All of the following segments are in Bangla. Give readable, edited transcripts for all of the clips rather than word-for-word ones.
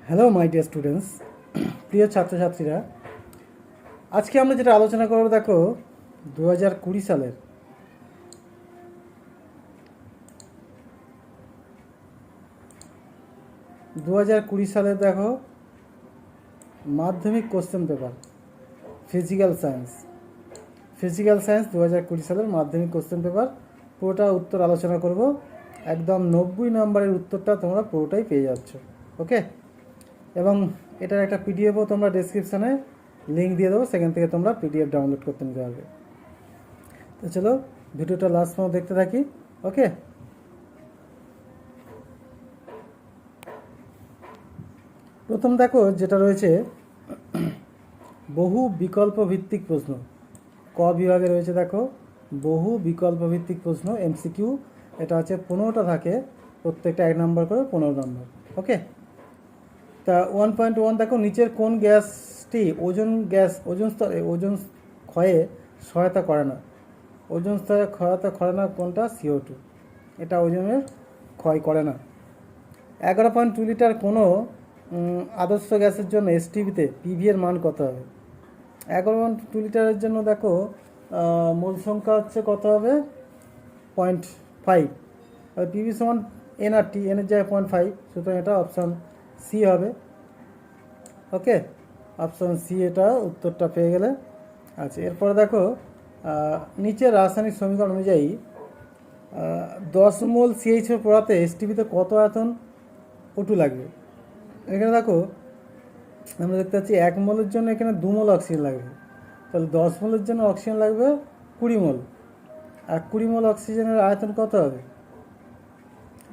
হ্যালো মাই ডিয়ার স্টুডেন্টস, প্রিয় ছাত্রছাত্রীরা, আজকে আমরা যেটা আলোচনা করব দেখো 2020 সালের দেখো মাধ্যমিক কোশ্চেন পেপার ফিজিক্যাল সায়েন্স 2020 সালের মাধ্যমিক কোশ্চেন পেপার পুরোটা উত্তর আলোচনা করব। একদম 90 নম্বরের উত্তরটা তোমরা পুরোটাই পেয়ে যাচ্ছ। ওকে, এবং এটার একটা পিডিএফও তোমরা ডেসক্রিপশানে লিঙ্ক দিয়ে দেবো, সেখান থেকে তোমরা পিডিএফ ডাউনলোড করতে নিতে পারবে। তো চলো ভিডিওটা লাস্ট পর্যন্ত দেখতে থাকি। ওকে, প্রথম দেখো যেটা রয়েছে বহু বিকল্প ভিত্তিক প্রশ্ন। ক বিভাগে রয়েছে দেখো বহু বিকল্প ভিত্তিক প্রশ্ন এমসিকিউ। এটা হচ্ছে 15টা থাকে, প্রত্যেকটা 1 নম্বর করে 15 নম্বর। ওকে, তা 1.1 দেখো নিচের কোন গ্যাসটি ওজন স্তরে ওজন ক্ষয়ে সহায়তা করে না? ওজন স্তরে সহায়তা করে না কোনটা? CO2। এটা ওজনের ক্ষয় করে না। 11.2 লিটার কোনো আদর্শ গ্যাসের জন্য এসটিভিতে পিভি এর মান কত হবে? 11.2 লিটারের জন্য দেখো মোল সংখ্যা হচ্ছে কত হবে? 0.5। আর পিভি সমান এনআরটি, এনের জায়গায় 0.5, সুতরাং এটা অপশান সি হবে। ওকে, অপশান সি, এটা উত্তরটা পেয়ে গেলে। আচ্ছা, এরপরে দেখো নিচের রাসায়নিক সমীকরণ অনুযায়ী 10 মোল সিএইচও পড়াতে এসটিভিতে কত আয়তন O2 লাগবে? এখানে দেখো আমরা দেখতে পাচ্ছি 1 মোলের জন্য এখানে 2 মোল অক্সিজেন লাগবে, তাহলে 10 মোলের জন্য অক্সিজেন লাগবে 20 মোল। আর 20 মোল অক্সিজেনের আয়তন কত হবে?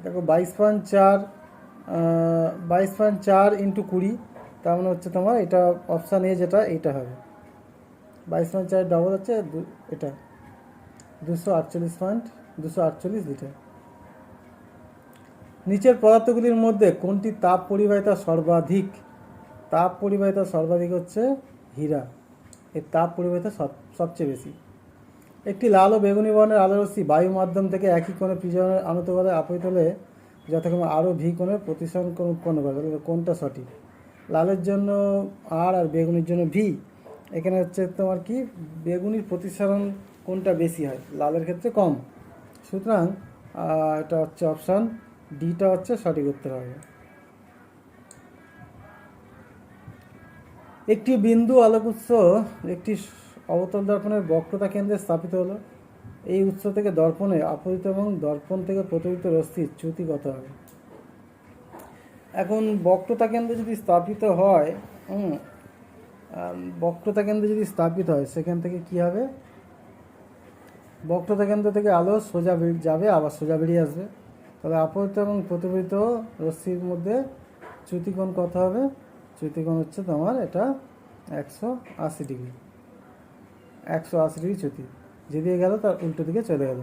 দেখো 22.4 ইন্টু 20, তার মানে হচ্ছে তোমার এটা অপশান এ, যেটা এইটা হবে 22.4 ডবল হচ্ছে এটা 248 লিটার। নিচের পদার্থগুলির মধ্যে কোনটি তাপ পরিবাহিতা সর্বাধিক? তাপ পরিবাহিতা সর্বাধিক হচ্ছে হীরা, এর তাপ পরিবাহিতা সবচেয়ে বেশি। একটি লাল ও বেগুনি বর্ণের আলোরশ্মি বায়ু মাধ্যম থেকে একই কোণে প্রিজমের আনুতলে আপতিত হলে যথাক্রমে আরও ভি কোণের প্রতিসরণ কোণ উৎপন্ন করে, কোনটা সঠিক? লালের জন্য আর বেগুনির জন্য ভি। এখানে হচ্ছে তোমার কি বেগুনির প্রতিসরণ কোনটা বেশি হয়? লালের ক্ষেত্রে কম, সুতরাং এটা হচ্ছে অপশান ডিটা হচ্ছে সঠিক উত্তর হবে। একটি বিন্দু আলোকউৎস একটি অবতল দর্পণের বক্রতা কেন্দ্রে স্থাপিত হলো। এই উৎস থেকে দর্পণে আপতিত এবং দর্পণ থেকে প্রতিফলিত রশ্মির চ্যুতি কত হবে? এখন বক্রতা কেন্দ্রে যদি স্থাপিত হয়, সেখান থেকে কি হবে? বক্রতা কেন্দ্র থেকে আলো সোজা যাবে, আবার সোজা বেরিয়ে আসবে, তাহলে আপতিত এবং প্রতিফলিত রশ্মির মধ্যে চ্যুতিকোণ কত হবে? চ্যুতিকোণ হচ্ছে তোমার এটা 180 ডিগ্রি। 180 ডিগ্রি চ্যুতি, যেদিকে গেল তার উল্টো দিকে চলে গেল,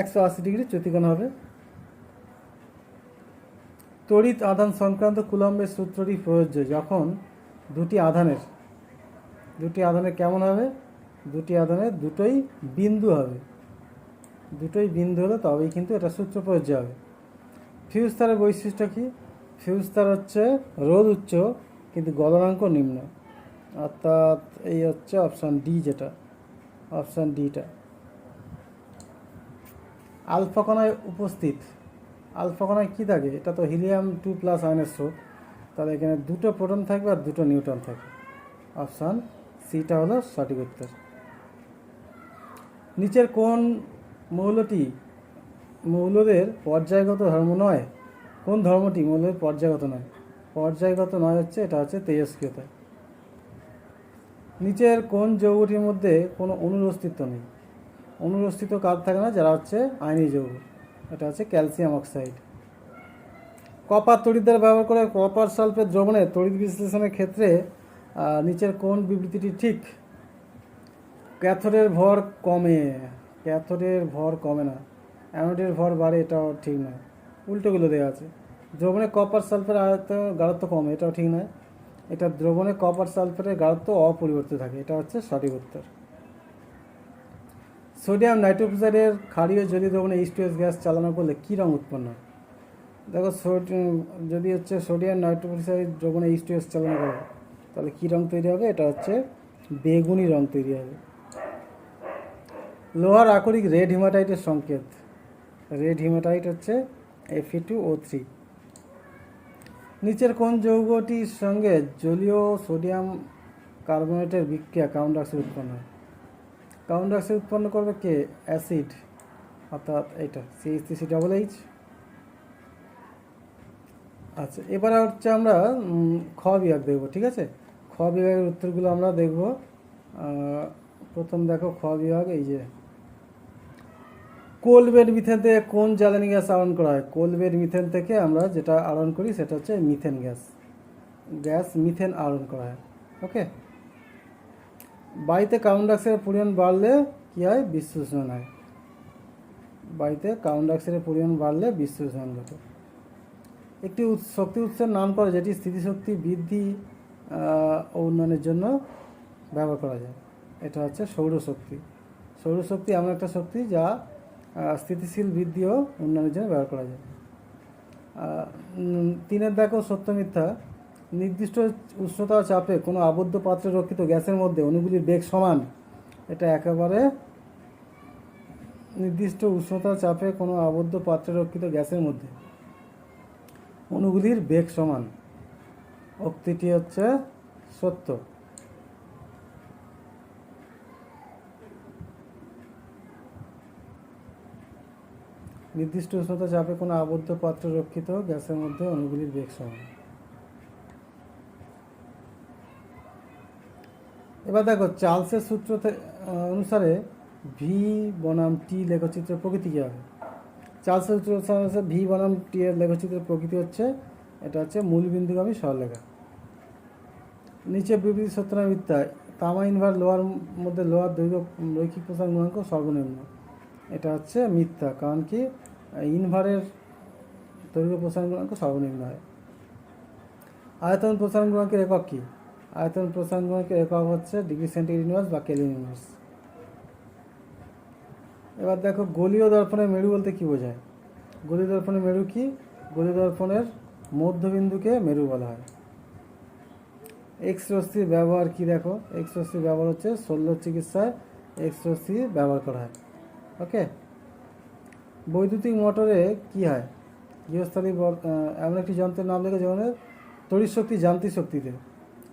180 ডিগ্রি চ্যুতিকোণ হবে। তড়িৎ আধান সংক্রান্ত কুলম্বের সূত্রটি প্রযোজ্য যখন দুটি আধানের কেমন হবে? দুটি আধানের দুটোই বিন্দু হবে, দুটোই বিন্দু হলে তবেই কিন্তু এটা সূত্র প্রযোজ্য হবে। ফিউজ তারের বৈশিষ্ট্য কি? ফিউজ তার হচ্ছে রোধ উচ্চ কিন্তু গলনাঙ্ক নিম্ন, অর্থাৎ এই হচ্ছে অপশান ডি, যেটা অপশান ডিটা। আলফা কণায় উপস্থিত, আলফা কণায় কী থাকে? এটা তো হিলিয়াম 2+ আয়নের স্রোত, তাহলে এখানে দুটো প্রোটন থাকবে আর দুটো নিউট্রন থাকবে, অপশান সিটা হলো সঠিক উত্তর। নিচের কোন মৌলটি মৌলদের পর্যায়গত ধর্ম নয়? কোন ধর্মটি মৌলের পর্যায়গত নয়? পর্যায়গত নয় হচ্ছে এটা হচ্ছে তেজস্ক্রিয়তা। নিচের কোন যৌগটির মধ্যে কোনো অণুর অস্তিত্ব নেই? অণুর অস্তিত্ব কার থাকে না? যারা হচ্ছে আয়নীয় যৌগ, এটা হচ্ছে ক্যালসিয়াম অক্সাইড। কপার তড়িৎদ্বার ব্যবহার করে কপার সালফেট দ্রবণের তড়িৎ বিশ্লেষণের ক্ষেত্রে নিচের কোন বিবৃতিটি ঠিক? ক্যাথোডের ভর কমে না, অ্যানোডের ভর বাড়ে, এটাও ঠিক নয়, উল্টোগুলো দেওয়া আছে। দ্রবণে কপার সালফেট গাঢ়ত্ব কমে, এটাও ঠিক নয়। এটা দ্রবণে কপার সালফেটের গাঢ়ত্ব অপরিবর্তিত থাকে, এটা হচ্ছে সঠিক উত্তর। সোডিয়াম নাইট্রোক্সাইডের ক্ষারীয় জলীয় দ্রবণে H2S গ্যাস চালনা করলে কী রং উৎপন্ন হয়? দেখো যদি হচ্ছে সোডিয়াম নাইট্রোক্সাইড দ্রবণে H2S চালনা করে তাহলে কী রং তৈরি হবে? এটা হচ্ছে বেগুনি রং তৈরি হবে। লোহার আকরিক রেড হিমাটাইটের সংকেত, রেড হিমাটাইট হচ্ছে Fe2O3। নিচের কোন যৌগটির সঙ্গে জলীয় সোডিয়াম কার্বনেটের বিক্রিয়া কার্বন ডাইঅক্সাইড উৎপন্ন হয়? কার্বন ডাইঅক্সাইড উৎপন্ন করবে কে? অ্যাসিড, অর্থাৎ এটা CH3COOH। আচ্ছা, এবারে হচ্ছে আমরা খ বিভাগ দেখব, ঠিক আছে? খ বিভাগের উত্তরগুলো আমরা দেখব। প্রথম দেখো খ বিভাগ, এই যে কোলবেড মিথেন থেকে কোন জ্বালানি গ্যাস আহরণ করা হয়? কোলবেড মিথেন থেকে আমরা যেটা আহরণ করি সেটা হচ্ছে মিথেন গ্যাস মিথেন আহরণ করা হয়। ওকে। বায়ুতে কার্বন ডাইঅক্সাইডের পরিমাণ বাড়লে কী হয়? বিশ্বশোষণ হয়। বায়ুতে কার্বন ডাইঅক্সাইডের পরিমাণ বাড়লে বিশ্বশোষণ ঘটে। একটি শক্তি উৎসের নাম করে যেটি স্থিতিশক্তি বৃদ্ধি ও উন্নয়নের জন্য ব্যবহার করা যায়। এটা হচ্ছে সৌরশক্তি। সৌরশক্তি এমন একটা শক্তি যা স্থিতিশীল বৃদ্ধি ও উন্নয়নের জন্য ব্যবহার করা যায়। তিনের দেখো সত্য মিথ্যা। নির্দিষ্ট উষ্ণতা চাপে কোনো আবদ্ধ পাত্রে রক্ষিত গ্যাসের মধ্যে অণুগুলির বেগ সমান। এটা একেবারে নির্দিষ্ট উষ্ণতা চাপে কোনো আবদ্ধ পাত্রে রক্ষিত গ্যাসের মধ্যে অণুগুলির বেগ সমান, উক্তিটি হচ্ছে সত্য। নির্দিষ্ট উষ্ণতা চাপে কোনো আবদ্ধ পাত্রে রক্ষিত গ্যাসের মধ্যে অণুগুলির বেগ সমান। এবার দেখো চার্লসের সূত্র অনুসারে ভি বনাম টি লেখচিত্রের প্রকৃতি কী হবে? চার্লসের সূত্র অনুসারে ভি বনাম টি এর লেখচিত্রের প্রকৃতি হচ্ছে, এটা হচ্ছে মূলবিন্দুগামী সরলরেখা। নিচে বিবৃতি সত্য না মিথ্যা? তামা ইনভার লোহার মধ্যে লোহার দৈর্ঘ্য রৈখিক প্রসারণ গুণাঙ্ক সর্বনিম্ন। এটা হচ্ছে মিথ্যা, কারণ কি ইনভারের দৈর্ঘ্য প্রসারণ গুণাঙ্ক সর্বনিম্ন হয়। আয়তন প্রসারণ গুণাঙ্কের একক কী? আয়তন প্রসারণ গুণাঙ্কের একক হচ্ছে ডিগ্রি সেন্টিগ্রেড ইনভার্স বা কেলভিন ইনভার্স। এবার দেখো গোলীয় দর্পণের মেরু বলতে কী বোঝায়? গোলীয় দর্পণের মেরু কি? গোলীয় দর্পণের মধ্যবিন্দুকে মেরু বলা হয়। এক্স রশ্মির ব্যবহার কি? দেখো এক্স রশ্মির ব্যবহার হচ্ছে শল্য চিকিৎসায় এক্স রশ্মি ব্যবহার করা হয়। ওকে। বৈদ্যুতিক মোটরে কি হয়? গৃহস্থালী এমন একটি যন্ত্রের নাম লেখে যেমন তড়িৎ শক্তি যান্ত্রিক শক্তিতে।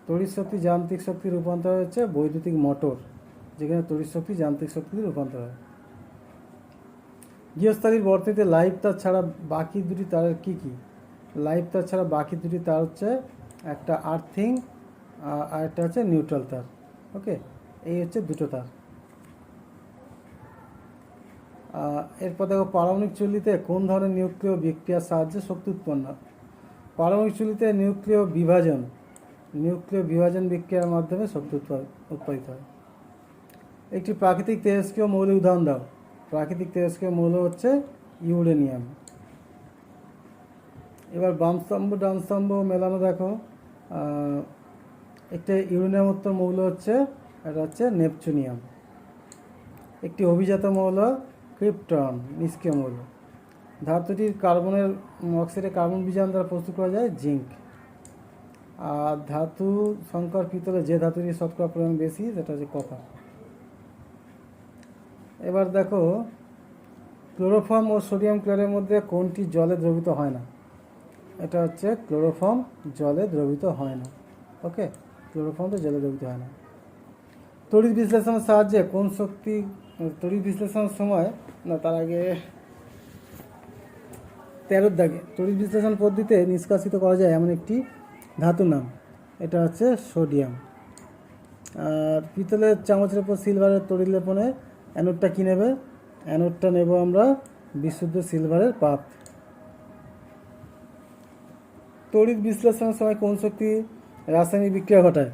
তড়িৎ শক্তি যান্ত্রিক শক্তি রূপান্তর হচ্ছে বৈদ্যুতিক মোটর, যেখানে তড়িৎ শক্তি যান্ত্রিক শক্তিতে রূপান্তর হয়। গৃহস্থালীর বর্তনীতে লাইভ তার ছাড়া বাকি দুটি তারের কী কী? লাইভ তার ছাড়া বাকি দুটি তার হচ্ছে একটা আর্থিং আর একটা হচ্ছে নিউট্রাল তার। ওকে, এই হচ্ছে দুটো তার। এরপর দেখো পারমাণবিক চুল্লিতে কোন ধরনের নিউক্লিয় বিক্রিয়ার সাহায্যে শক্তি উৎপন্ন হয়? পারমাণবিক চুল্লিতে নিউক্লিয় বিভাজন বিক্রিয়ার মাধ্যমে শক্তি উৎপাদিত হয়। একটি প্রাকৃতিক তেজস্ক্রিয় মৌলের উদাহরণ দাও। প্রাকৃতিক তেজস্ক্রিয় মৌল হচ্ছে ইউরেনিয়াম। এবার বাম স্তম্ভ ডান স্তম্ভ মেলানো দেখো। একটা ইউরেনিয়াম উত্তর মৌল হচ্ছে, এটা হচ্ছে নেপচুনিয়াম। একটি অভিজাত মৌল ক্রিপ্টন, নিষ্ক্রিয় মৌল। ধাতুটির কার্বনের অক্সাইডে কার্বন বিজারণ দ্বারা প্রস্তুত করা যায় জিঙ্ক। আর ধাতু সংকর পিতলে যে ধাতুটির শতকরা পরিমাণ বেশি সেটা হচ্ছে কপার। এবার দেখো ক্লোরোফর্ম ও সোডিয়াম ক্লোরাইডের মধ্যে কোনটি জলে দ্রবীভূত হয় না? এটা হচ্ছে ক্লোরোফর্ম জলে দ্রবীভূত হয় না। ওকে, ক্লোরোফর্মটা জলে দ্রবীভূত হয় না। তড়িৎ বিশ্লেষণের সাহায্যে কোন শক্তি তড়িৎ বিশ্লেষণের সময় না তার আগে 13 দাগে তড়িৎ বিশ্লেষণ পদ্ধতিতে নিষ্কাশিত করা যায় এমন একটি ধাতুর নাম, এটা হচ্ছে সোডিয়াম। আর পিতলের চামচের উপর সিলভারের তড়িৎ লেপনে অ্যানোডটা কী নেবে? অ্যানোডটা নেব আমরা বিশুদ্ধ সিলভারের পাত। তড়িৎ বিশ্লেষণের সময় কোন শক্তি রাসায়নিক বিক্রিয়া ঘটায়?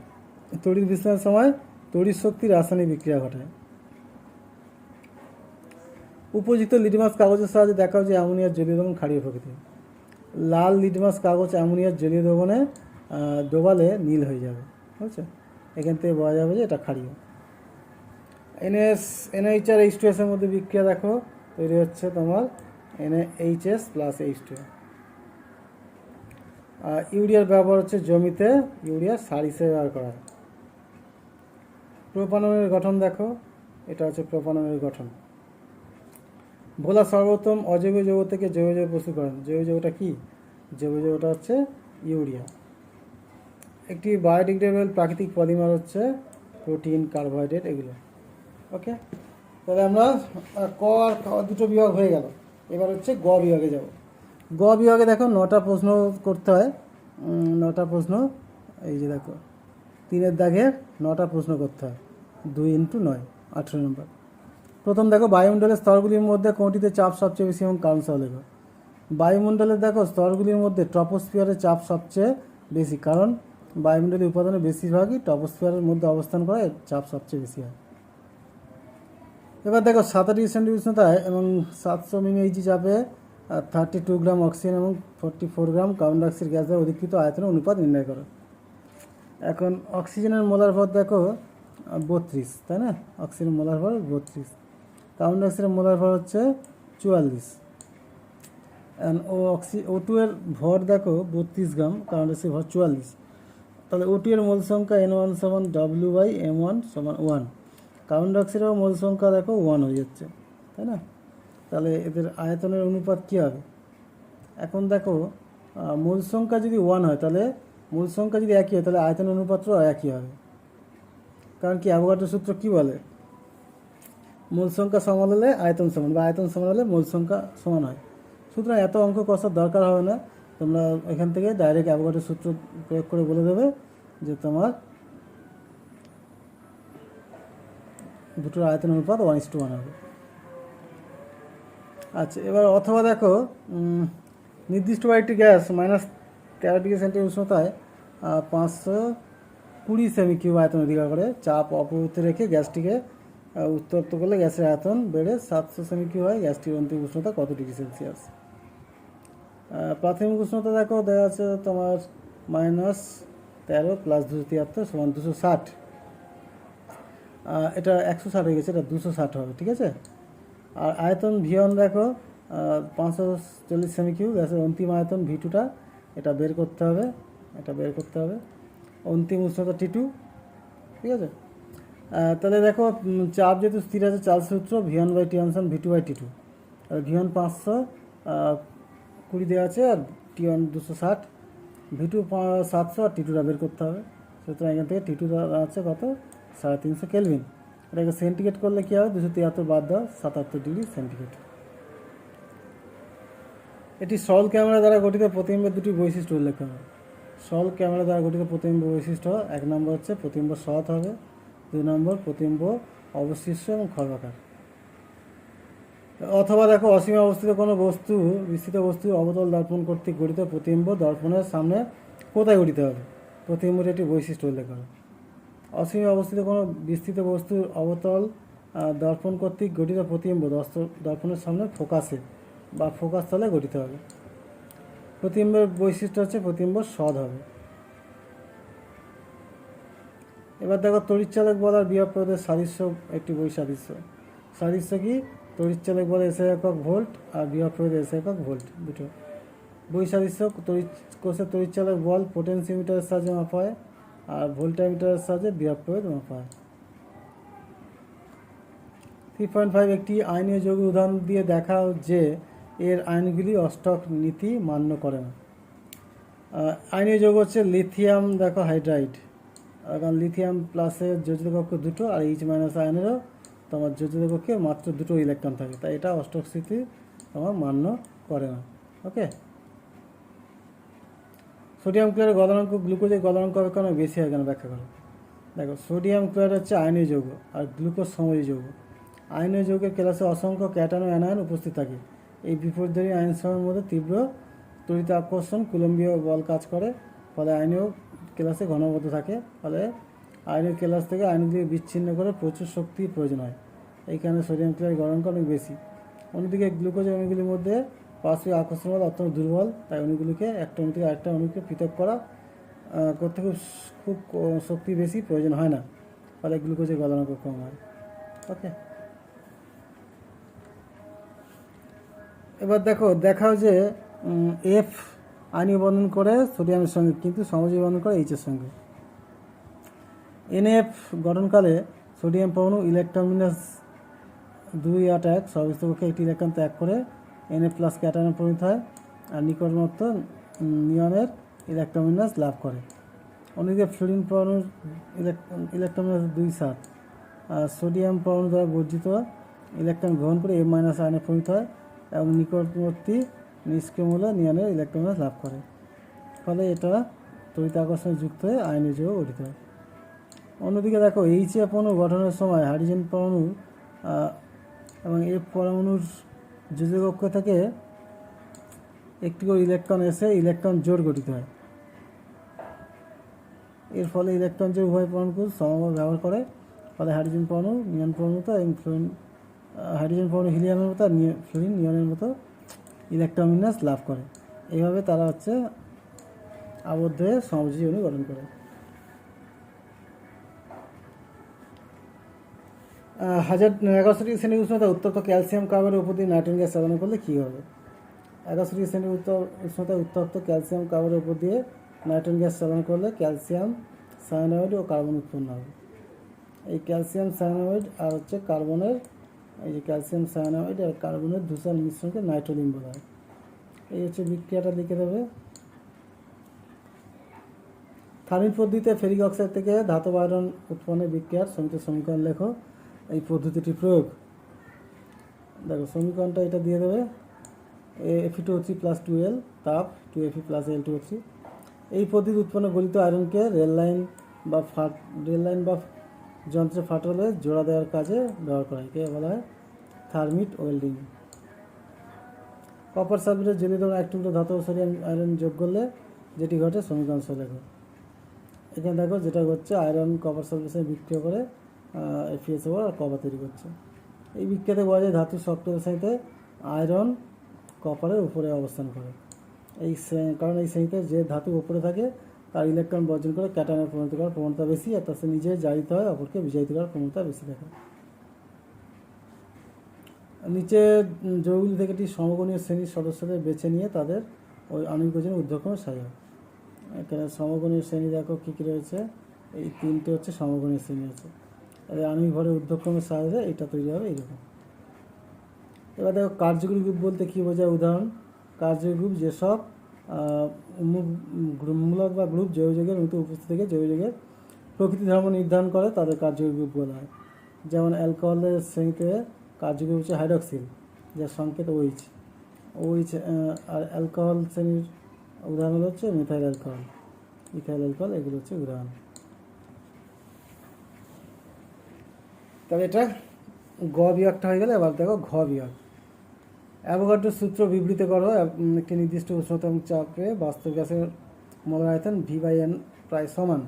তড়িৎ বিশ্লেষণের সময় তড়িৎ শক্তি রাসায়নিক বিক্রিয়া ঘটায়। উপযুক্ত লিটমাস কাগজের সাহায্যে দেখা যায় অ্যামোনিয়ার জলীয় দ্রবণ ক্ষারীয় প্রকৃতির। লাল লিটমাস কাগজ অ্যামোনিয়ার জলীয় দ্রবণে ডোবালে নীল হয়ে যাবে, বুঝছো? এখান থেকে বোঝা যাবে যে এটা ক্ষারীয়। NH আর H2S এর মধ্যে বিক্রিয়া দেখো তৈরি হচ্ছে তোমার NaHS + H2। আর ইউরিয়ার ব্যবহার হচ্ছে জমিতে ইউরিয়া সার হিসেবে ব্যবহার করা হয়। প্রোপাননের গঠন দেখো, এটা হচ্ছে প্রোপাননের গঠন। ভোলা সর্বোত্তম অজৈব যৌগ থেকে জৈব যৌগ প্রস্তুত করেন। জৈব যৌগটা কি? জৈব যৌগটা হচ্ছে ইউরিয়া। একটি বায়োডিগ্রেডেবল প্রাকৃতিক পলিমার হচ্ছে প্রোটিন, কার্বোহাইড্রেট, এগুলো। ওকে, তাহলে আমরা ক আর খ দুটো বিভাগ হয়ে গেল। এবার হচ্ছে গ বিভাগে যাব। গ বিভাগে দেখো 9টা প্রশ্ন করতে হয়। 9টা প্রশ্ন, এই যে দেখো 3-এর দাগে 9টা প্রশ্ন করতে হয়। 2 × 9, 18 নম্বর। প্রথম দেখো, বায়ুমণ্ডলের স্তরগুলির মধ্যে কোনটিতে চাপ সবচেয়ে বেশি এবং কারণ সহ লেখো। বায়ুমণ্ডলের দেখো স্তরগুলির মধ্যে ট্রপোস্ফিয়ারের চাপ সবচেয়ে বেশি, কারণ বায়ুমণ্ডলীয় উপাদানের বেশিরভাগই ট্রপোস্ফিয়ারের মধ্যে অবস্থান করে, এর চাপ সবচেয়ে বেশি হয়। এবার দেখো 7°C উষ্ণতায় এবং 700 মিলি চাপে 32 গ্রাম অক্সিজেন এবং 44 গ্রাম কার্বন ডাইঅক্সাইড গ্যাস দ্বারা অধিকৃত আয়তনের অনুপাত নির্ণয় করো। এখন অক্সিজেনের মোলার ভর দেখো 32, তাই না? অক্সিজেনের মোলার ভর 32, কার্বন ডাইঅক্সাইডের মোলার ভর হচ্ছে 44, O2 এর ভর দেখো 32 গ্রাম, কার্বন ডাইঅক্সাইডের ভর 44। তাহলে O2 এর মোল সংখ্যা N1 সমান W/M1 সমান 1। কার্বন ডাইঅক্সাইডের মোল সংখ্যা দেখো 1 হয়ে যাচ্ছে, তাই না? তাহলে এদের আয়তনের অনুপাত কী হবে? এখন দেখো মোল সংখ্যা যদি 1 হয়, তাহলে মোল সংখ্যা যদি একই হয়, তাহলে আয়তনের অনুপাতও একই হবে। কারণ কি, অ্যাভোগাড্রো সূত্র কী বলে? মোল সংখ্যা সমান হলে আয়তন সমান, বা আয়তন সমান হলে মোল সংখ্যা সমান হয়। সুতরাং এত অঙ্ক কষার দরকার হবে না, তোমরা এখান থেকে ডাইরেক্ট অ্যাভোগাড্রো সূত্র প্রয়োগ করে বলে দেবে যে তোমার দুটোর আয়তন অনুপাত 1:1 হবে। আচ্ছা, এবার অথবা দেখো নির্দিষ্ট একটি গ্যাস -13°C উষ্ণতায় 520 সেমি কিউব আয়তন অধিকার করে। চাপ অপরিবর্তিত রেখে গ্যাসটিকে উত্তপ্ত করলে গ্যাসের আয়তন বেড়ে 700 সেমি কিউব হয়। গ্যাসটির অন্তিম উষ্ণতা কত °C? প্রাথমিক উষ্ণতা দেখো দেওয়া আছে তোমার -13 + 273 = 260। এটা 160 হয়ে গেছে, এটা 260 হবে, ঠিক আছে? আর আয়তন V1 দেখো 540 সেমি কিউব। গ্যাসের অন্তিম আয়তন V2টা এটা বের করতে হবে, অন্তিম উষ্ণতা T2, ঠিক আছে? তাহলে দেখো চাপ যেহেতু স্থির আছে, চার্লস সূত্র V1/T1 = V2/T2। তাহলে V1 520 দেওয়া আছে, আর T1 260, V2 700, আর T2টা বের করতে হবে। সুতরাং এখান থেকে T2 আছে কত? 350 কেলভিন। এটাকে সেন্টিগ্রেড করলে কী হবে? 273 বাদ দাও, 77°C। এটি সরল ক্যামেরা দ্বারা গঠিত প্রতিবিম্বের দুটি বৈশিষ্ট্য উল্লেখ করা। সরল ক্যামেরা দ্বারা গঠিত প্রতিবিম্ব বৈশিষ্ট্য, 1 নম্বর হচ্ছে প্রতিবিম্ব সৎ হবে, 2 নম্বর প্রতিবিম্ব অবশিষ্ট এবং খর্বাকার। অথবা দেখো অসীমে অবস্থিত কোনো বস্তু বিস্তৃত বস্তু অবতল দর্পণ কর্তৃক গঠিত প্রতিবিম্ব দর্পণের সামনে কোথায় গঠিত হবে? প্রতিবিম্বটি একটি বৈশিষ্ট্য উল্লেখ করো। অসীমে অবস্থিত কোনো বিস্তৃত বস্তুর অবতল দর্পণ কর্তৃক গঠিত প্রতিবিম্ব দর্পণের সামনে ফোকাসে বা ফোকাস তলে গঠিত হবে। প্রতিবিম্বের বৈশিষ্ট্য হচ্ছে প্রতিবিম্ব সৎ হবে। এবার দেখো তড়িৎচালক বল আর বিভব প্ররোধের সাদৃশ্য একটি বৈসাদৃশ্য। সাদৃশ্য কি? তড়িৎচালক বল SI একক ভোল্ট আর বিভব প্ররোধ SI একক ভোল্ট, দুটো। বৈসাদৃশ্য, কোষের তড়িৎচালক বল পোটেনশিওমিটারের সাহায্যে মাপা হয়, আর ভোল্টামিটারের সাহায্যে বিভব প্ররোধ মাপা হয়। 3.5 একটি আয়নীয় যৌগের উদাহরণ দিয়ে দেখাও যে এর আয়নগুলি অষ্টক নীতি মান্য করে না। আয়নীয় যৌগ হচ্ছে লিথিয়াম দেখো হাইড্রাইড, কারণ লিথিয়াম প্লাসের যোজিত কক্ষ দুটো, আর H- আয়নেরও তোমার যোজিত কক্ষে মাত্র দুটো ইলেকট্রন থাকে, তাই এটা অষ্টক স্থিতি তোমার মান্য করে না। ওকে। সোডিয়াম ক্লোরাইডের গলনাঙ্ক গ্লুকোজের গলনাঙ্ক অপেক্ষা বেশি হয় কেন? ব্যাখ্যা করো। দেখো সোডিয়াম ক্লোরাইড হচ্ছে আয়নীয় যৌগ আর গ্লুকোজ সমযোজী যৌগ। আয়নীয় যৌগের ক্লাসে অসংখ্য ক্যাটায়ন ও অ্যানায়ন উপস্থিত থাকে। এই বিপরীতধারী আয়নসমূহের মধ্যে তীব্র তড়িৎ আকর্ষণ কুলম্বীয় বল কাজ করে, ফলে আয়নীয় ক্লাসে ঘনবদ্ধ থাকে, ফলে আয়নীয় ক্লাস থেকে আয়নগুলি বিচ্ছিন্ন করে প্রচুর শক্তির প্রয়োজন হয়। এই কারণে সোডিয়াম ক্লোরাইড গলনাঙ্ক অনেক বেশি। অন্যদিকে গ্লুকোজ অণুগুলির মধ্যে পারস্পরিক আকর্ষণ বল অত্যন্ত দুর্বল, তাই অণুগুলিকে একটা অণু থেকে আরেকটা অণুকে পৃথক করতে খুব শক্তি বেশি প্রয়োজন হয় না, ফলে গ্লুকোজের গলনাঙ্ক কম হয়। ওকে। এবার দেখাও যে আয়নীয় বন্ধন করে সোডিয়ামের সঙ্গে, কিন্তু সমযোজী বন্ধন করে এইচের সঙ্গে। এনএফ গঠনকালে সোডিয়াম পরমাণু ইলেকট্রন বিন্যাস 2-8 সর্বোচ্চ কক্ষে একটি ইলেকট্রন ত্যাগ করে এনএফ প্লাস ক্যাটায়নে পরিণত হয় আর নিকটবর্ত নিয়নের ইলেকট্রন বিন্যাস লাভ করে। অন্যদিকে ফ্লোরিন পরমাণুর ইলেকট্রন বিন্যাস 2-7 আর সোডিয়াম পরমাণু দ্বারা বর্জিত ইলেকট্রন গ্রহণ করে M- আয়নে পরিণত হয় এবং নিকটবর্তী নিষ্ক্রিয়মূল্য নিয়নের ইলেকট্রন বিন্যাস লাভ করে। ফলে এটা তড়িৎ আকর্ষণে যুক্ত হয়ে আয়নীয় যৌগ গঠিত হয়। অন্যদিকে দেখো এইচএ পরমাণু গঠনের সময় হাইড্রোজেন পরমাণু এবং এফ পরমাণুর যোজক কক্ষ থেকে একটি করে ইলেকট্রন এসে ইলেকট্রন জোড় গঠিত হয়। এর ফলে ইলেকট্রন জোড় উভয় পরমাণুকে সমভাবে ব্যবহার করে, ফলে হাইড্রোজেন পরমাণু নিয়ন পরমাণুর মতো এবং ফ্লোরিন হাইড্রোজেন পরমাণু হিলিয়ামের মতো আর ফ্লোরিন নিয়নের মতো ইলেকট্রন বিন্যাস লাভ করে। এইভাবে তারা আবদ্ধ হয়ে সমযোজী অণু গঠন করে। 1100 ডিগ্রি সেন্টিগ্রেড উষ্ণতা উত্তপ্ত ক্যালসিয়াম কার্বনের উপর দিয়ে নাইট্রোজেন গ্যাস চালনা করলে কী হবে? 1100 ডিগ্রি সেন্টিগ্রেড উষ্ণতায় উত্তপ্ত ক্যালসিয়াম কার্বনের উপর দিয়ে নাইট্রোজেন গ্যাস চালনা করলে ক্যালসিয়াম সায়ানাইড ও কার্বন উৎপন্ন হবে। এই ক্যালসিয়াম সায়ানাইড আর কার্বনের, এই যে ক্যালসিয়াম সায়ানাইড আর কার্বনের ধূসর মিশ্রণকে নাইট্রোলিন বলা হয়। এই বিক্রিয়াটা লিখে দেবে। থার্মিট পদ্ধতিতে ফেরিক অক্সাইড থেকে ধাতব আয়রন উৎপন্নের বিক্রিয়ার সমিত সমীকরণ লেখো। এই পদ্ধতিটি প্রয়োগ, দেখো সমীকরণটা এটা দিয়ে দেবে। Fe2O3 + 2L তাপ 2Fe + Al2O3। এই পদ্ধতি উৎপন্ন গলিত আয়রনকে রেল লাইন বা যন্ত্রে ফাটলে জোড়া দেওয়ার কাজে ব্যবহার করা হয়। একে বলা হয় থার্মিট ওয়েল্ডিং। কপার সালফেটের জলীয় দ্রবণে এক টুকরো ধাতব সোডিয়াম আয়রন যোগ করলে যেটি ঘটে সমীকরণ লেখো। এখানে দেখো যেটা হচ্ছে আয়রন কপার সালফেটের সাথে বিক্রিয়া করে FeSO4 আর কপার তৈরি করছে। এই বিক্রিয়াতে বলা যায় ধাতুর শক্ত শ্রেণীতে আয়রন কপারের উপরে অবস্থান করে। কারণ এই শ্রেণীতে যে ধাতু উপরে থাকে তার ইলেকট্রন বর্জন করে ক্যাটায়নে পরিণত করার প্রবণতা বেশি, আর তার নিজে জারিত হয়, অপরকে বিজারিত করার প্রবণতা বেশি থাকে। নিচে যৌগগুলি থেকে একটি সমগণীয় শ্রেণীর সদস্যদের বেছে নিয়ে তাদের ওই আণবিক ওজনের ঊর্ধ্বক্রমে সাজাও। এখানে সমগণীয় শ্রেণী দেখো কী কী রয়েছে। এই তিনটে হচ্ছে সমগণীয় শ্রেণী আছে। এদের আণবিক ভরের ঊর্ধ্বক্রমে সাজালে এটা তৈরি হবে এইরকম। এবার দেখো কার্যকরী গ্রুপ বলতে কী বোঝায় উদাহরণ। কার্যকরী গ্রুপ যেসব মূলক বা গ্রুপ জৈবযোগের মতো উপস্থিত থেকে জৈবযোগের প্রকৃতি ধর্ম নির্ধারণ করে তাদের কার্যকরী গ্রুপ বলা হয়। যেমন অ্যালকোহলের শ্রেণীতে কার্যকরী হচ্ছে হাইড্রক্সিল, যার সংকেত OH। আর অ্যালকোহল শ্রেণীর উদাহরণ হচ্ছে মিথাইল অ্যালকোহল, ইথাইল অ্যালকোহল, এগুলো হচ্ছে উদাহরণ। তবে এটা গ বিভাগটা হয়ে গেলে এবার দেখো ঘ বিভাগ। অ্যাভোগাড্রোর সূত্র বিবৃত করো। একটি নির্দিষ্ট উষ্ণতা এবং চাপে বাস্তব গ্যাসের মোলার আয়তন V/N প্রায় সমান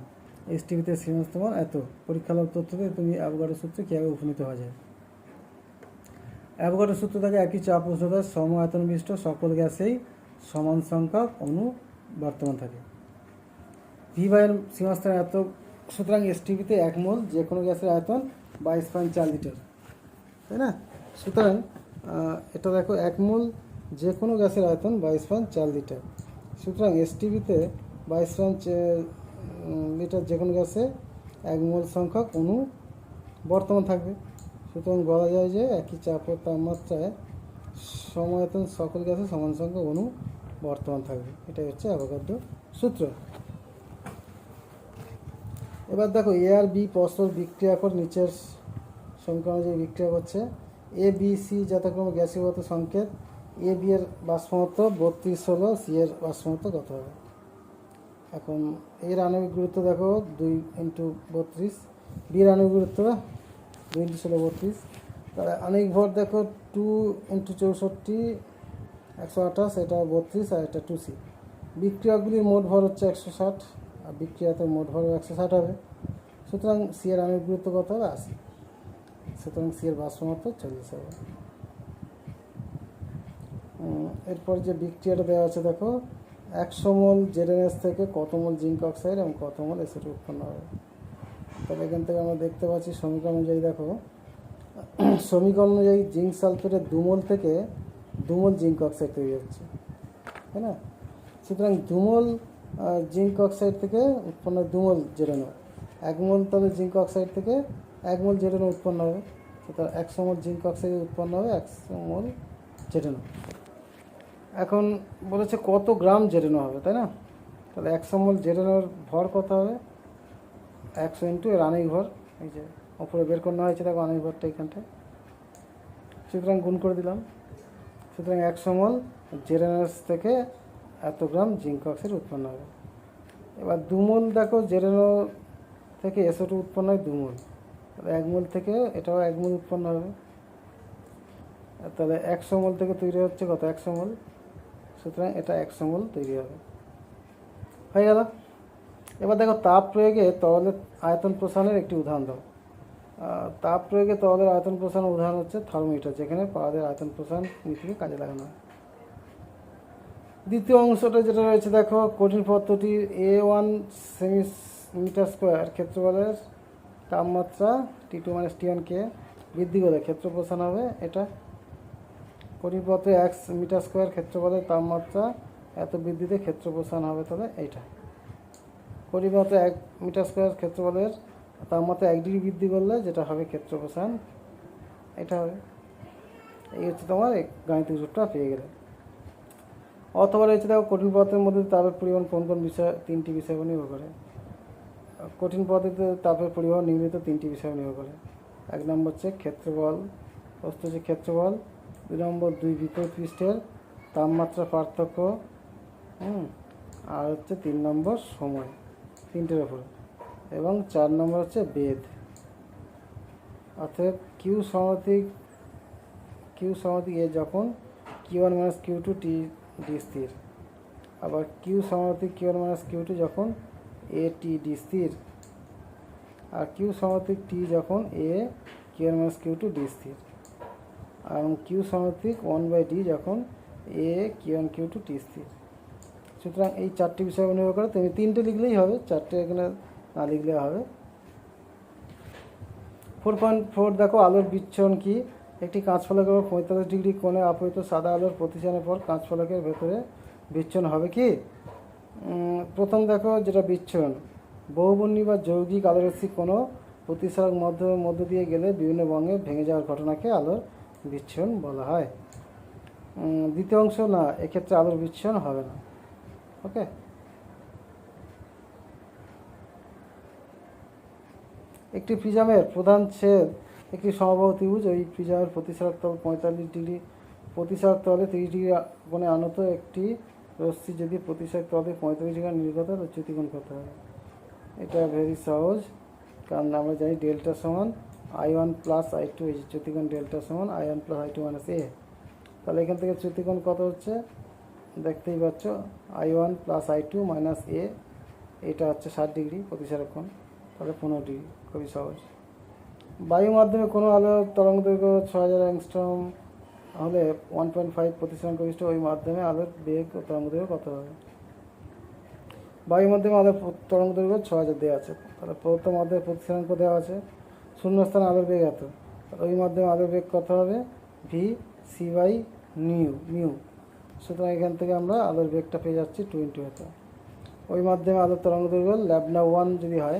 STPতে শ্রেণীস্থ মান এত। পরীক্ষালাভ তথ্য থেকে তুমি অ্যাভোগাড্রোর সূত্রে কীভাবে উপনীত হওয়া যায়। অ্যাভোগাড্রোর সূত্র থেকে একই চাপ উষ্ণতায় সম আয়তন বিশিষ্ট সকল গ্যাসেই সমান সংখ্যক অণু বর্তমান থাকে। V/N সীমাস্থান এত, সুতরাং STPতে 1 মোল যে কোনো গ্যাসের আয়তন 22.4 লিটার, তাই না? সুতরাং এটা দেখো 1 মোল যে কোনো গ্যাসের আয়তন 22.4 লিটার। সুতরাং STPতে 22.4 লিটার যে কোনো গ্যাসে 1 মোল সংখ্যক অণু বর্তমান থাকবে। সুতরাং বলা যায় যে একই চাপ ও তাপমাত্রায় সমায়তন সকল গ্যাসে সমান সংখ্যক অণু বর্তমান থাকবে। এটাই হচ্ছে অ্যাভোগাড্রোর সূত্র। এবার দেখো A আর B পরস্পর বিক্রিয়া করে নিচের সমীকরণে যে বিক্রিয়া করছে ABC যথাক্রমে গ্যাসীয় সংকেত। AB এর বাষ্পমাত্রা 32 হলো, C এর বাষ্পমাত্রা কত হবে? এখন এর আণবিক গুরুত্ব দেখো 2 × 32, B এর আণবিক গুরুত্ব 2 × 16 32। তাহলে আণবিক ভর দেখো 2 × 64 128, এটা 32 আর এটা 2C। বিক্রিয়াগুলির মোট ভর হচ্ছে 160 আর বিক্রিয়াতে মোট ভর 160 হবে। সুতরাং C এর আণবিক গুরুত্ব কত হবে? 80। সুতরাং C এর বাষ্পমাত্রা 40 হবে। এরপর যে বিক্রিয়াটা দেওয়া আছে দেখো 100 মোল ZnS থেকে কত মোল জিঙ্ক অক্সাইড এবং কত মোল অ্যাসিড উৎপন্ন হবে। তাহলে এখান থেকে আমরা দেখতে পাচ্ছি সমীকরণ অনুযায়ী দেখো, সমীকরণ অনুযায়ী জিঙ্ক সালফেটের 2 মোল থেকে 2 মোল জিঙ্ক অক্সাইড তৈরি হচ্ছে, তাই না? সুতরাং দুমোল জিঙ্ক অক্সাইড থেকে উৎপন্ন দুমোল জেরেনো, 1 মোল তাহলে জিঙ্ক অক্সাইড থেকে 1 মোল জেরেনো উৎপন্ন হবে। সুতরাং 100 মোল জিঙ্ক অক্সাইড উৎপন্ন হবে 100 মোল জেরেনো। এখন বলেছে কত গ্রাম জেরেনো হবে, তাই না? তাহলে 100 মোল জেরেনোর ভর কত হবে? 100 ইন্টু এর আণবিক ভর, এই যে ওপরে বের করে নেওয়া হয়েছে দেখো আণবিক ভরটা এখানটায়। সুতরাং গুণ করে দিলাম। সুতরাং 100 মোল জেরেনাস থেকে এত গ্রাম জিঙ্ক অক্সাইড উৎপন্ন হবে। এবার 2 মোল দেখো জেরেনো থেকে SO2 উৎপন্ন হয় 2 মোল, তাহলে 1 মোল থেকে এটাও 1 মোল উৎপন্ন হবে। তাহলে 100 মোল থেকে তৈরি হচ্ছে কত? 100 মোল। সুতরাং এটা 100 মোল তৈরি হবে, হয়ে গেল। এবার দেখো তাপ প্রয়োগে তরলের আয়তন প্রসারণের একটি উদাহরণ দাও। তাপ প্রয়োগে তরলের আয়তন প্রসারণের উদাহরণ হচ্ছে থার্মোমিটার, যেখানে পারদের আয়তন প্রসারণ নীতিকে কাজে লাগানো হয়। দ্বিতীয় অংশটা যেটা রয়েছে দেখো, কঠিন পদার্থটি A1 সেমি-মিটার স্কোয়ার ক্ষেত্রফলের তাপমাত্রা T2 - T1 কে বৃদ্ধি করে ক্ষেত্র প্রসারণ হবে। এটা কঠিন পদার্থে 1 মিটার স্কোয়ার ক্ষেত্রফলের তাপমাত্রা এত বৃদ্ধিতে ক্ষেত্র প্রসারণ হবে, তাহলে এইটা কঠিন পদার্থে 1 মিটার স্কোয়ার ক্ষেত্রফলের তাপমাত্রা 1 ডিগ্রি বৃদ্ধি করলে যেটা হবে ক্ষেত্র প্রসারণ, এটা হবে। এই হচ্ছে তোমার গাণিতিক সূত্রটা পেয়ে গেলে। অথবা রয়েছে দেখো, কঠিন পদার্থের মধ্যে তাপের পরিমাণ কোন কোন বিষয় 3টি বিষয় উপর নির্ভর করে। কঠিন পদার্থে তাপের পরিমাণ নিম্নলিখিত 3টি বিষয় উপর নির্ভর করে। 1 নম্বর হচ্ছে ক্ষেত্রবল, বস্তু হচ্ছে ক্ষেত্রবল। 2 নম্বর বিপরীত পৃষ্ঠের তাপমাত্রা পার্থক্য, আর হচ্ছে 3 নম্বর সময়, 3টের উপর। এবং 4 নম্বর হচ্ছে বেদ। অর্থাৎ কিউ সমানুপাতিক এ যখন Q1 - Q2 ডি স্থির, আবার কিউ সমানুপাতিক Q1 - Q2 যখন AT ডি স্থির, আর কিউ সমানুপাতিক T যখন Q1 - Q2 ডি স্থির, এবং কিউ সমানুপাতিক 1/D যখন Q1 Q2 টি স্থির। সুতরাং এই 4টি বিষয় নির্ভর করে। তুমি 3টে লিখলেই হবে, 4টে এখানে না লিখলে হবে। 4.4 দেখো, আলোর বিচ্ছুরণ কি? একটি কাঁচফলকের উপর 45 ডিগ্রি কোণে আপতিত সাদা আলোর প্রতিসরণের পর কাঁচফলকের ভেতরে বিচ্ছুরণ হবে কি? প্রথম দেখো যেটা বিচ্ছুরণ, বহুবর্ণী বা যৌগিক আলোরশ্মি কোনো প্রতিসরক মধ্য দিয়ে গেলে বিভিন্ন রঙে ভেঙে যাওয়ার ঘটনাকে আলোর বিচ্ছুরণ বলা হয়। দ্বিতীয় অংশ না, এক্ষেত্রে আলোর বিচ্ছুরণ হবে না। ওকে, একটি প্রিজমের প্রধান ছেদ একটি সমবাহু ত্রিভুজ। ওই প্রিজমের প্রতিসরক তল 45 ডিগ্রি, প্রতিসরক তলে 30 ডিগ্রি কোণে আনত একটি রশ্মি যদি প্রতিসরক তলে 45 ডিগ্রি নির্গত হয়, চ্যুতিকোণ করতে হবে। এটা ভেরি সহজ, কারণ আমরা জানি ডেল্টা সমান I1 + I2, এই চ্যুতিকোণ ডেল্টা সমান I1 + I2 - A। তাহলে এখান থেকে চ্যুতিকোণ কত হচ্ছে দেখতেই পাচ্ছ, I1 + I2 - A, এটা হচ্ছে 60 ডিগ্রি প্রতিসরক কোণ, তাহলে 15 ডিগ্রি, খুবই সহজ। বায়ু মাধ্যমে কোনো আলোর তরঙ্গদৈর্ঘ্য 6000 অ্যাংস্ট্রম হলে 1.5 প্রতিসরণ গরিষ্ঠ ওই মাধ্যমে আলোর বেগ ও তরঙ্গদৈর্ঘ্য কত হবে? বায়ু মাধ্যমে আলোর তরঙ্গদৈর্ঘ্য 6000 দেওয়া আছে, তাহলে প্রদত্ত মাধ্যমে প্রতিসরাঙ্ক দেওয়া আছে, শূন্যস্থানে আলোর বেগ এত, তাহলে ওই মাধ্যমে আলোর বেগ কত হবে? v/c/μ। সুতরাং এখান থেকে আমরা আলোর বেগটা পেয়ে যাচ্ছি 2 × এত। ওই মাধ্যমে আলোর তরঙ্গদৈর্ঘ্য λ1 যদি হয়,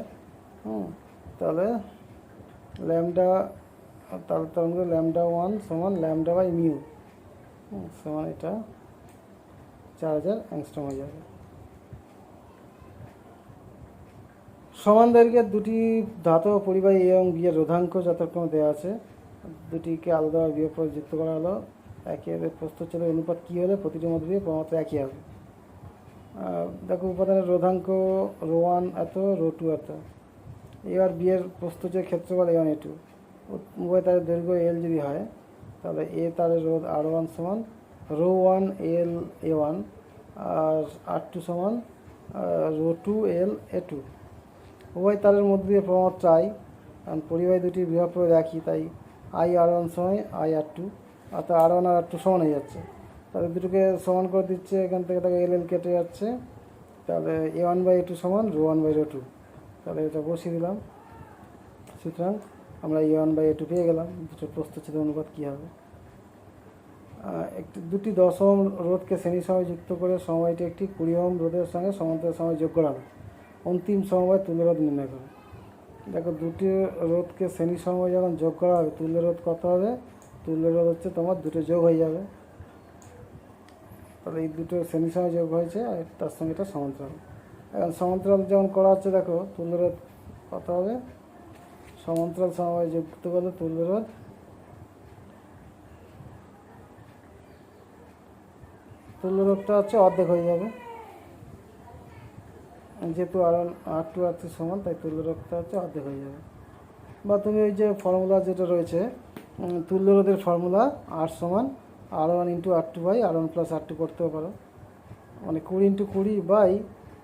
তাহলে তরঙ্গদৈর্ঘ্য λ1 সমান λ/μ সমান এটা 4000 অ্যাংস্ট্রম হয়ে যাবে। সমান দৈর্ঘ্যের দুটি ধাতব পরিবাহী A এবং B এর রোধাঙ্ক যথাক্রমে দেওয়া আছে। দুটিকে আলাদা বিয়োগ করে যুক্ত করা হলো। একের প্রস্থচ্ছেদের অনুপাত কী হলে প্রতিটির মধ্যে দিয়ে প্রমাত্রা একই হবে? দেখো, উপাদানের রোধাঙ্ক ρ1 এত, ρ2 এত। এবার বি এর প্রস্থচ্ছেদের ক্ষেত্রফল A1 A2, উভয় তারের দৈর্ঘ্য L যদি হয়, তাহলে A তারের রোধ R1 সমান ρ1 L A1 আর R2 সমান ρ2 L A2। উভয় তারের মধ্যে দিয়ে প্রমাত্রা I, কারণ পরিবাহী দুটির বিভব প্রভেদ একই, তাই I R1 সমান I R2, অর্থাৎ R1 আর R2 সমান হয়ে যাচ্ছে। তাহলে দুটোকে সমান করে দিচ্ছে, এখান থেকে তাকে L কেটে যাচ্ছে, তাহলে A1/A2 সমান ρ1/ρ2। তাহলে এটা বসিয়ে দিলাম। সুতরাং আমরা A1/A2 পেয়ে গেলাম। দুটোর প্রস্থচ্ছেদের অনুপাত কী হবে? একটি দুটি 10 ওহম রোধকে শ্রেণীর সঙ্গে যুক্ত করে সময়টি একটি 20 ওহম রোধের সঙ্গে সমান্তরাল সময় যোগ করা হবে। অন্তিম সমবায় তুল্য রোধ নির্ণয় করো। দেখো দুটি রোধকে শ্রেণীর সময় যখন যোগ করা হবে তুল্য রোধ কত হবে? তুল্য রোধ হচ্ছে তোমার দুটো যোগ হয়ে যাবে, তাহলে এই দুটো শ্রেণীর সময় যোগ হয়েছে আর তার সঙ্গে এটা সমান্তরাল। এখন সমান্তরাল যেমন করা হচ্ছে দেখো তুল্য রোধ কত হবে? সমান্তরাল সমবায় যুক্ত করলে তুল্য রোধ তুল্যরোধটা হচ্ছে অর্ধেক হয়ে যাবে, যেহেতু R2 R3 সমান তাই তুল্যরোধটা হচ্ছে অর্ধেক হয়ে যাবে। বা তুমি ওই যে ফর্মুলা যেটা রয়েছে তুল্যরোধের ফর্মুলা R সমান R1 into R2 by R1 plus R2 করতেও পারো, মানে 20 ইন্টু 20 বাই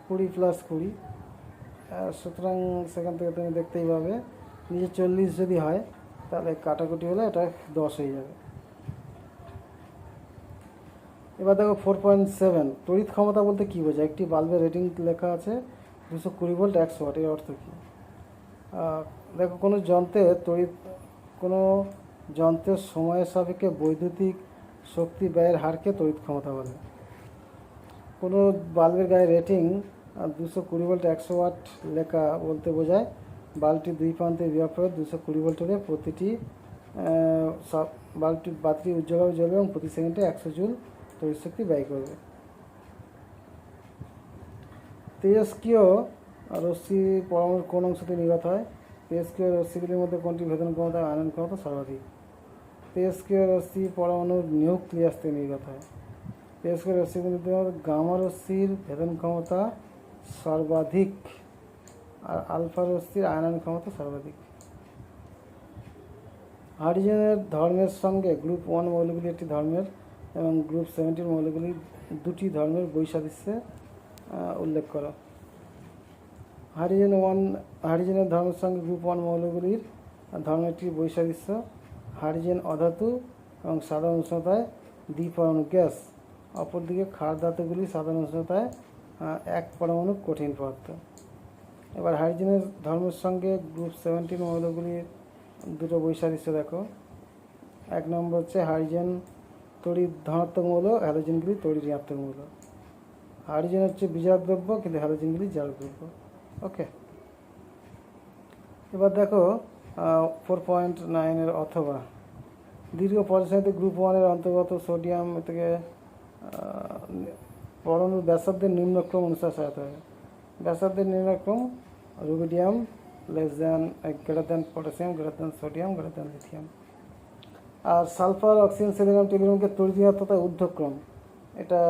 20 প্লাস 20। সুতরাং সেখান থেকে তুমি দেখতেই পাবে নিচে 40 যদি হয় তাহলে কাটাকুটি হলে এটা 10 হয়ে যাবে। এবার দেখো 4.7 তড়িৎ ক্ষমতা বলতে কী বোঝায়? একটি বাল্বের রেটিং লেখা আছে 220 ভোল্ট 100 ওয়াট, এর অর্থ কী? দেখো কোনো যন্ত্রের সময়ের সাপেক্ষে বৈদ্যুতিক শক্তি ব্যয়ের হারকে তড়িৎ ক্ষমতা বলে। কোনো বাল্বের গায়ে রেটিং 220 ভোল্ট 100 ওয়াট লেখা বলতে বোঝায় বাল্বটি দুই প্রান্তে বিভব করে 220 ভোল্ট হলে প্রতিটি বাতিটি উজ্জ্বলভাবে জ্বলবে এবং প্রতি সেকেন্ডে 100 জুল তড়িৎ শক্তি ব্যয় করবে। তেজস্ক্রিয় রশ্মি পরমাণুর কোন অংশতে নির্গত হয়? তেজস্ক্রিয় রশ্মিগুলির মধ্যে কোনটি ভেদন ক্ষমতা আয়নন ক্ষমতা সর্বাধিক? তেজস্ক্রিয় রশ্মি পরমাণুর নিউক্লিয়াস থেকে নির্গত হয়। তেজস্ক্রিয় রশ্মিগুলির মধ্যে গামা রশ্মির ভেদন ক্ষমতা সর্বাধিক আর আলফা রশ্মির আয়নন ক্ষমতা সর্বাধিক। হাইড্রোজেনের ধর্মের সঙ্গে গ্রুপ 1 মৌলগুলি একটি ধর্মের এবং গ্রুপ 17 মৌলগুলি দুটি ধর্মের বৈসাদৃশ্যে উল্লেখ করা। হাইড্রোজেনের ধর্মের সঙ্গে গ্রুপ 1 মৌলগুলির ধর্মেরটির বৈসাদৃশ্য হাইড্রোজেন অধাতু এবং সাধারণ উষ্ণতায় দ্বিপরমাণু গ্যাস, অপরদিকে ক্ষার ধাতুগুলি সাধারণ উষ্ণতায় এক পরমাণু কঠিন পদার্থ। এবার হাইড্রোজেনের ধর্মের সঙ্গে গ্রুপ 17 মৌলগুলির দুটো বৈসাদৃশ্য দেখো। 1 নম্বর হচ্ছে হাইড্রোজেন তড়িৎ ধনাত্মক মৌল, হ্যালোজেনগুলি তড়িৎ ঋণাত্মক মৌল। হাইড্রোজেন হচ্ছে বিজারক দ্রব্য কিন্তু হ্যালোজেনগুলি জারক দ্রব্য। ওকে, এবার দেখো 4.9 এর অথবা দীর্ঘ পর্যায়ে গ্রুপ 1 এর অন্তর্গত সোডিয়াম থেকে পরমাণুর ব্যাসার্ধের নিম্নক্রম অনুসারে সাজাতে হবে। ব্যাসার্ধের নিম্নক্রম rubidium greater than potassium greater than sodium greater than lithium. আর সালফার অক্সিজেন সেলেনিয়াম টেলুরিয়ামকে তড়িৎ ঋণাত্মকতা ঊর্ধ্বক্রম, এটা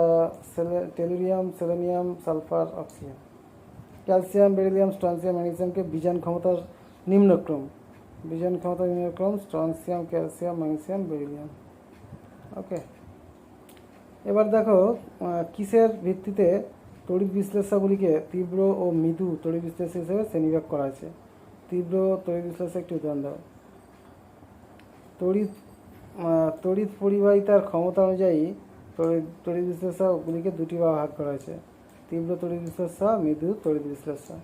tellurium selenium sulphur oxygen. Calcium beryllium strontium ম্যাগনেসিয়ামকে বিজান ক্ষমতার নিম্নক্রম, strontium calcium magnesium beryllium. Okay, এবার দেখো কিসের ভিত্তিতে তড়িৎ বিশ্লেষকগুলিকে তীব্র ও মৃদু তড়িৎ বিশ্লেষক হিসেবে শ্রেণীবিভাগ করা আছে? তীব্র তড়িৎ বিশ্লেষক একটি উদাহরণ দাও। তড়িৎ পরিবাহিতার ক্ষমতা অনুযায়ী তড়িৎ বিশ্লেষকগুলিকে দুটি ভাগ করা হয়েছে, তীব্র তড়িৎ বিশ্লেষক, মৃদু তড়িৎ বিশ্লেষক।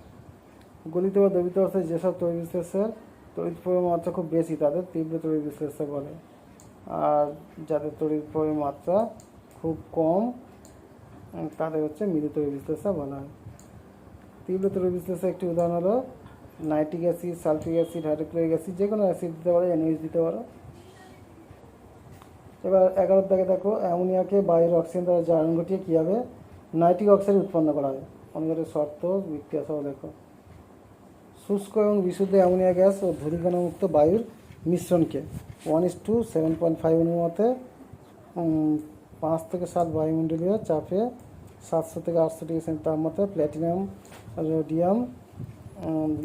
গলিত বা দ্রবীত অবস্থায় যেসব তড়িৎ বিশ্লেষক তড়িৎ পরিমাণ মাত্রা খুব বেশি তাদের তীব্র তড়িৎ বিশ্লেষক বলে, আর যাদের তড়িৎ পরিমাণ মাত্রা খুব কম তাদের হচ্ছে মৃদু তড়িৎ বিশ্লেষক বলা হয়। তীব্র তড়িৎ বিশ্লেষক একটি উদাহরণ হলো nitric acid, সালফিক acid, hydrochloric acid, যে কোনো অ্যাসিড দিতে পারো, NaOH দিতে পারো। এবার 11 দাগে দেখো অ্যামোনিয়াকে বায়ুর অক্সিজেন দ্বারা জারণ ঘটিয়ে কী হবে? নাইট্রিক অক্সাইড উৎপন্ন করা হয়। অনুঘটের শর্ত বিক্রিয়া সহ দেখো। শুষ্ক এবং বিশুদ্ধ অ্যামোনিয়া গ্যাস ও ধূলিকণামুক্ত বায়ুর মিশ্রণকে 1:7.5 অনুপাতে 5 থেকে 7 বায়ুমণ্ডলীয় চাপে 700 থেকে 800 ডিগ্রি সেন্টিগ্রেড তাপমাত্রায় প্ল্যাটিনাম রোডিয়াম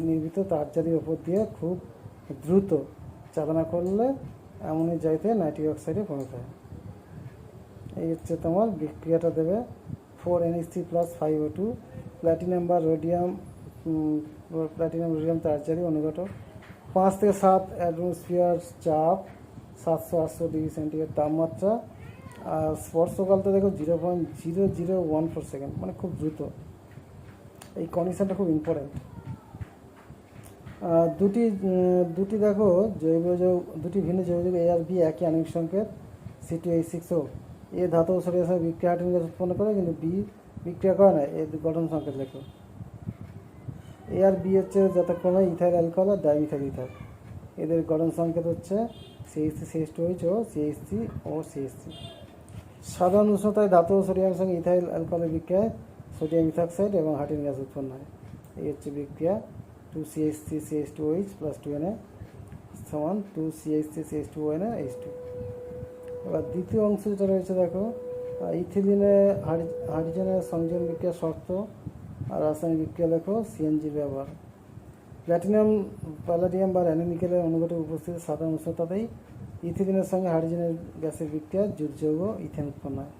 নির্মিত তারজালির ওপর দিয়ে খুব দ্রুত চালনা করলে অ্যামোনিয়া জারিতে নাইট্রিক অক্সাইডে পরিণত হয়। এই হচ্ছে তোমার বিক্রিয়াটা দেবে 4NH3+5O2 প্ল্যাটিনাম রোডিয়াম তারজালি অনুঘটক। 5 থেকে 7 অ্যাটমসফিয়ার চাপ 700-800 ডিগ্রি সেন্টিগ্রেড তাপমাত্রা, আর স্পর্শকালটা দেখো 0.0014 সেকেন্ড, মানে খুব দ্রুত। এই কন্ডিশনটা খুব ইম্পর্ট্যান্ট। দুটি দেখো দুটি ভিন্ন জৈব যৌগ A আর B একই আণবিক সংকেত C2H6O। এ ধাতব সোডিয়ামের সঙ্গে বিক্রিয়া হাইড্রোজেন গ্যাস উৎপন্ন করে, কিন্তু বি বিক্রিয়া করে না। এর গঠন সংকেত লেখো। এ আর বি হচ্ছে যথাক্রমে ইথাইল অ্যালকোহল আর ডাইমিথাইল ইথার। এদের গঠন সংকেত হচ্ছে CH3CH2OH ও CH3O CH3। সাধারণ উষ্ণতায় ধাতব সোডিয়ামের সঙ্গে ইথাইল অ্যালকোহলের বিক্রিয়ায় সোডিয়াম ইথাক্সাইড এবং হাইড্রোজেন গ্যাস উৎপন্ন হয়। এই হচ্ছে বিক্রিয়া। 2CH3CH2OH + 2Na সমান 2CH3CH2ONaH2। এবার দ্বিতীয় অংশ যেটা রয়েছে দেখো, ইথিলিনে হাইড্রোজেনের সংযোজন বিক্রিয়া শর্ত আর রাসায়নিক বিক্রিয়া লেখো। সিএনজির ব্যবহার। প্ল্যাটিনাম প্যালাডিয়াম বা র্যানোনিকেলের অনুঘটক উপস্থিত সাধারণ উষ্ণতাতেই ইথিলিনের সঙ্গে হাইড্রোজেনের গ্যাসের বিক্রিয়া জোট যৌগ ইথেন উৎপন্ন হয়।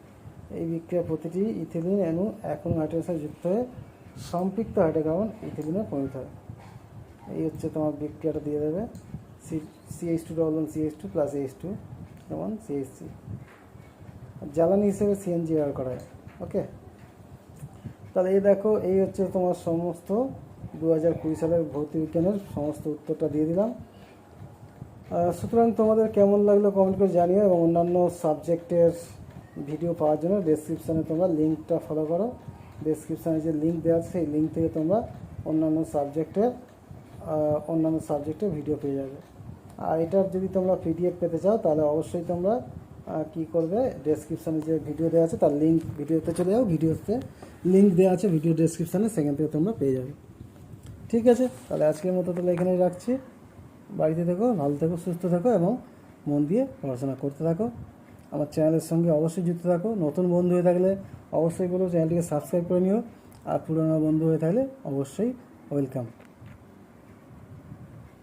এই বিক্রিয়া প্রতিটি ইথিলিন অণু এক অণু হাইড্রোজেনের সাথে যুক্ত হয়ে সম্পৃক্ত হাইড্রোকার্বন ইথিলিনে পরিণত হয়। এই হচ্ছে তোমার বিক্রিয়াটা দিয়ে দেবে। CH2 + H2 যেমন CH3। জ্বালানি হিসেবে সিএনজি ব্যবহার করা হয়। ওকে, তাহলে এই দেখো, এই হচ্ছে তোমার সমস্ত 2020 সালের ভৌতিক বিজ্ঞানের সমস্ত উত্তরটা দিয়ে দিলাম। সুতরাং তোমাদের কেমন লাগলো কমেন্ট করে জানিও, এবং অন্যান্য সাবজেক্টের ভিডিও পাওয়ার জন্য ডেসক্রিপশানে তোমরা লিঙ্কটা ফলো করো। ডেসক্রিপশানে যে লিঙ্ক দেওয়া আছে সেই লিঙ্ক থেকে তোমরা অন্যান্য সাবজেক্টের ভিডিও পেয়ে যাবে। আর এটার যদি তোমরা PDF পেতে চাও তাহলে অবশ্যই তোমরা কী করবে, ডেসক্রিপশানে যে ভিডিও দেওয়া আছে তার লিঙ্ক, ভিডিওতে চলে যাও, ভিডিওতে লিঙ্ক দেওয়া আছে ভিডিও ডেসক্রিপশানে, সেখান থেকে তোমরা পেয়ে যাবে। ঠিক আছে, তাহলে আজকের মতো তাহলে এখানেই রাখছি। বাড়িতে থেকো, ভালো থেকো, সুস্থ থাকো এবং মন দিয়ে পড়াশোনা করতে থাকো। আমার চ্যানেলের সঙ্গে অবশ্যই যুক্ত থাকো। নতুন বন্ধু হয়ে থাকলে অবশ্যই বলো চ্যানেলটিকে সাবস্ক্রাইব করে নিও, আর পুরনো বন্ধু হয়ে থাকলে অবশ্যই ওয়েলকাম।